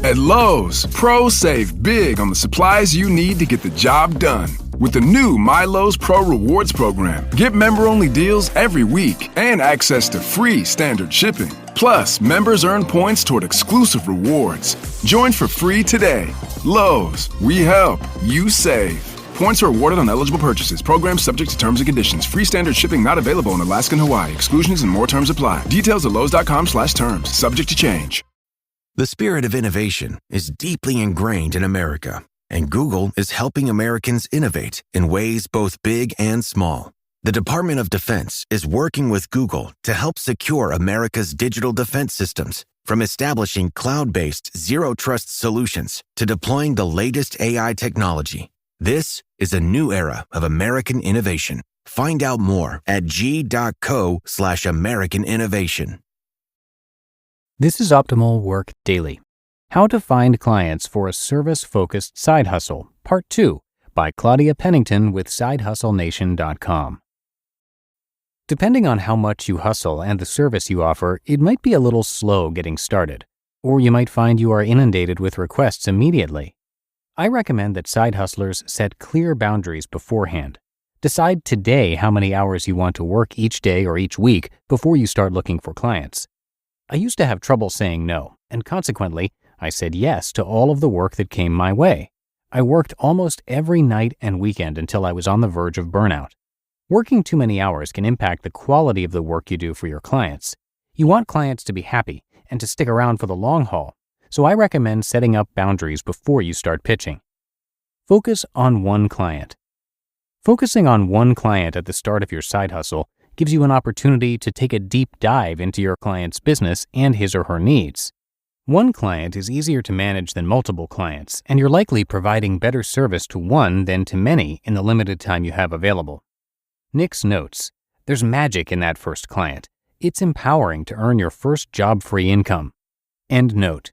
At Lowe's, pros save big on the supplies you need to get the job done. With the new My Lowe's Pro Rewards program, get member-only deals every week and access to free standard shipping. Plus, members earn points toward exclusive rewards. Join for free today. Lowe's, we help, you save. Points are awarded on eligible purchases. Program subject to terms and conditions. Free standard shipping not available in Alaska and Hawaii. Exclusions and more terms apply. Details at lowes.com/terms. Subject to change. The spirit of innovation is deeply ingrained in America, and Google is helping Americans innovate in ways both big and small. The Department of Defense is working with Google to help secure America's digital defense systems, from establishing cloud-based zero-trust solutions to deploying the latest AI technology. This is a new era of American innovation. Find out more at g.co/American innovation. This is Optimal Work Daily. How to Find Clients for a Service-Focused Side Hustle, Part 2, by Claudia Pennington with SideHustleNation.com. Depending on how much you hustle and the service you offer, it might be a little slow getting started, or you might find you are inundated with requests immediately. I recommend that side hustlers set clear boundaries beforehand. Decide today how many hours you want to work each day or each week before you start looking for clients. I used to have trouble saying no, and consequently, I said yes to all of the work that came my way. I worked almost every night and weekend until I was on the verge of burnout. Working too many hours can impact the quality of the work you do for your clients. You want clients to be happy and to stick around for the long haul, so I recommend setting up boundaries before you start pitching. Focus on one client. Focusing on one client at the start of your side hustle gives you an opportunity to take a deep dive into your client's business and his or her needs. One client is easier to manage than multiple clients, and you're likely providing better service to one than to many in the limited time you have available. Nick's notes: there's magic in that first client. It's empowering to earn your first job-free income. End note.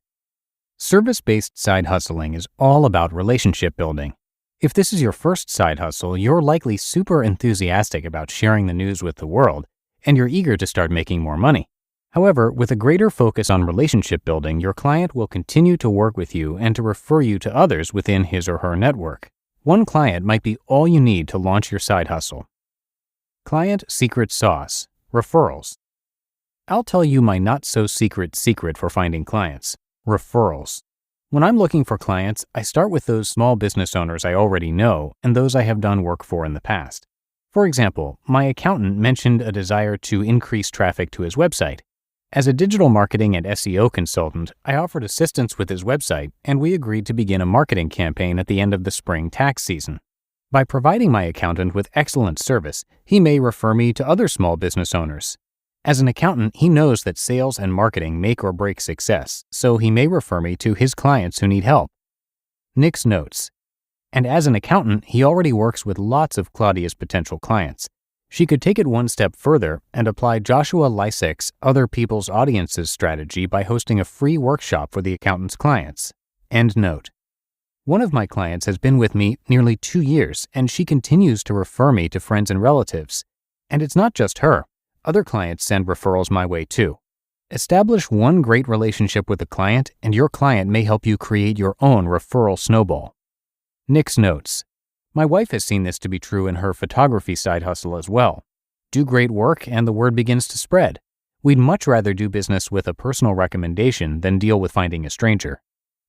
Service-based side hustling is all about relationship building. If this is your first side hustle, you're likely super enthusiastic about sharing the news with the world, and you're eager to start making more money. However, with a greater focus on relationship building, your client will continue to work with you and to refer you to others within his or her network. One client might be all you need to launch your side hustle. Client secret sauce: referrals. I'll tell you my not-so-secret secret for finding clients: referrals. When I'm looking for clients, I start with those small business owners I already know and those I have done work for in the past. For example, my accountant mentioned a desire to increase traffic to his website. As a digital marketing and SEO consultant, I offered assistance with his website, and we agreed to begin a marketing campaign at the end of the spring tax season. By providing my accountant with excellent service, he may refer me to other small business owners. As an accountant, he knows that sales and marketing make or break success, so he may refer me to his clients who need help. Nick's notes: and as an accountant, he already works with lots of Claudia's potential clients. She could take it one step further and apply Joshua Lysek's Other People's Audiences strategy by hosting a free workshop for the accountant's clients. End note. One of my clients has been with me nearly 2 years, and she continues to refer me to friends and relatives. And it's not just her. Other clients send referrals my way too. Establish one great relationship with a client, and your client may help you create your own referral snowball. Nick's notes: my wife has seen this to be true in her photography side hustle as well. Do great work and the word begins to spread. We'd much rather do business with a personal recommendation than deal with finding a stranger.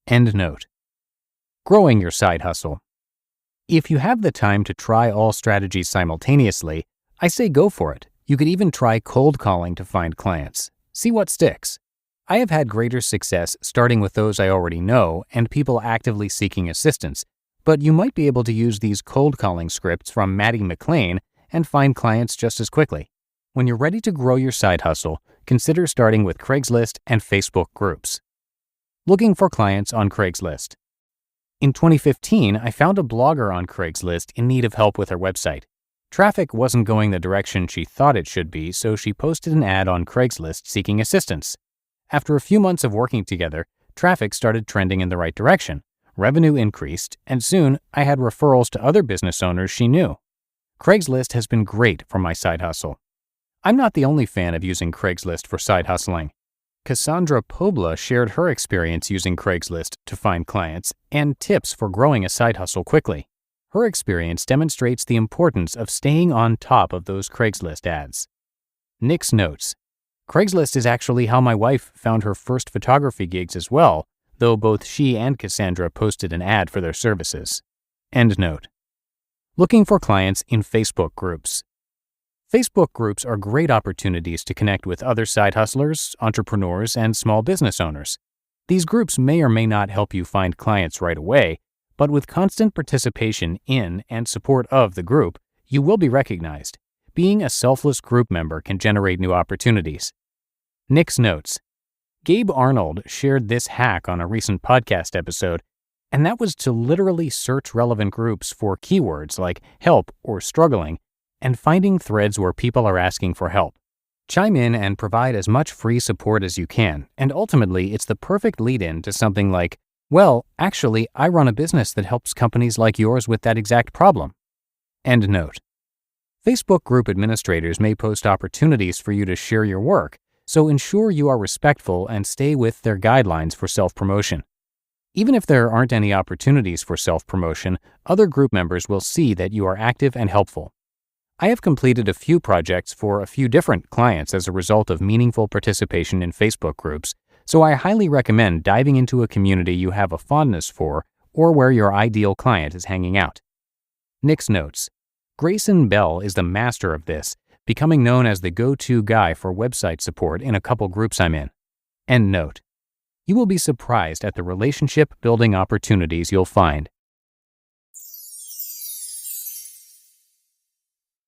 End note. Growing your side hustle. If you have the time to try all strategies simultaneously, I say go for it. You could even try cold calling to find clients. See what sticks. I have had greater success starting with those I already know and people actively seeking assistance, but you might be able to use these cold calling scripts from Maddie McLean and find clients just as quickly. When you're ready to grow your side hustle, consider starting with Craigslist and Facebook groups. Looking for clients on Craigslist. In 2015, I found a blogger on Craigslist in need of help with her website. Traffic wasn't going the direction she thought it should be, so she posted an ad on Craigslist seeking assistance. After a few months of working together, traffic started trending in the right direction. Revenue increased, and soon I had referrals to other business owners she knew. Craigslist has been great for my side hustle. I'm not the only fan of using Craigslist for side hustling. Cassandra Pobla shared her experience using Craigslist to find clients and tips for growing a side hustle quickly. Her experience demonstrates the importance of staying on top of those Craigslist ads. Nick's notes. Craigslist is actually how my wife found her first photography gigs as well, though both she and Cassandra posted an ad for their services. End note. Looking for clients in Facebook groups. Facebook groups are great opportunities to connect with other side hustlers, entrepreneurs, and small business owners. These groups may or may not help you find clients right away, but with constant participation in and support of the group, you will be recognized. Being a selfless group member can generate new opportunities. Nick's notes. Gabe Arnold shared this hack on a recent podcast episode, and that was to literally search relevant groups for keywords like help or struggling, and finding threads where people are asking for help. Chime in and provide as much free support as you can, and ultimately it's the perfect lead-in to something like, well, actually, I run a business that helps companies like yours with that exact problem. End note. Facebook group administrators may post opportunities for you to share your work, so ensure you are respectful and stay with their guidelines for self-promotion. Even if there aren't any opportunities for self-promotion, other group members will see that you are active and helpful. I have completed a few projects for a few different clients as a result of meaningful participation in Facebook groups, so I highly recommend diving into a community you have a fondness for or where your ideal client is hanging out. Nick's notes. Grayson Bell is the master of this, becoming known as the go-to guy for website support in a couple groups I'm in. End note. You will be surprised at the relationship-building opportunities you'll find.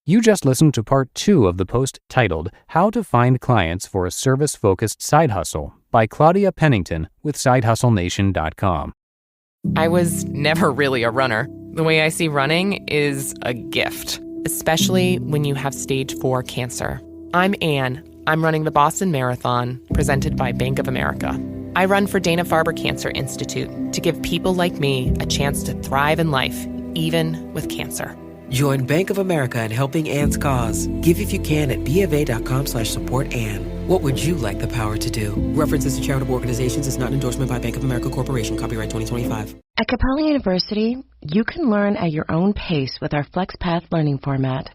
You just listened to part 2 of the post titled How to Find Clients for a Service-Focused Side Hustle by Claudia Pennington with SideHustleNation.com. I was never really a runner. The way I see running is a gift, especially when you have stage 4 cancer. I'm Anne. I'm running the Boston Marathon, presented by Bank of America. I run for Dana-Farber Cancer Institute to give people like me a chance to thrive in life, even with cancer. Join Bank of America in helping Anne's cause. Give if you can at BofA.com/supportAnne. What would you like the power to do? References to charitable organizations is not an endorsement by Bank of America Corporation. Copyright 2025. At Capella University, you can learn at your own pace with our FlexPath learning format.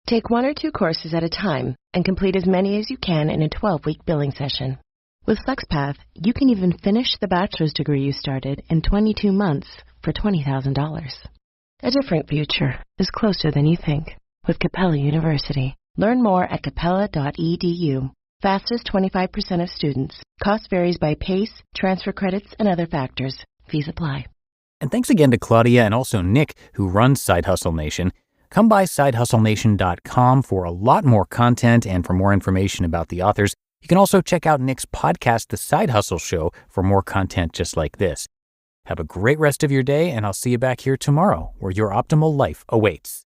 Take 1 or 2 courses at a time and complete as many as you can in a 12-week billing session. With FlexPath, you can even finish the bachelor's degree you started in 22 months for $20,000. A different future is closer than you think with Capella University. Learn more at capella.edu. Fastest 25% of students. Cost varies by pace, transfer credits, and other factors. Fees apply. And thanks again to Claudia and also Nick, who runs Side Hustle Nation. Come by SideHustleNation.com for a lot more content and for more information about the authors. You can also check out Nick's podcast, The Side Hustle Show, for more content just like this. Have a great rest of your day, and I'll see you back here tomorrow, where your optimal life awaits.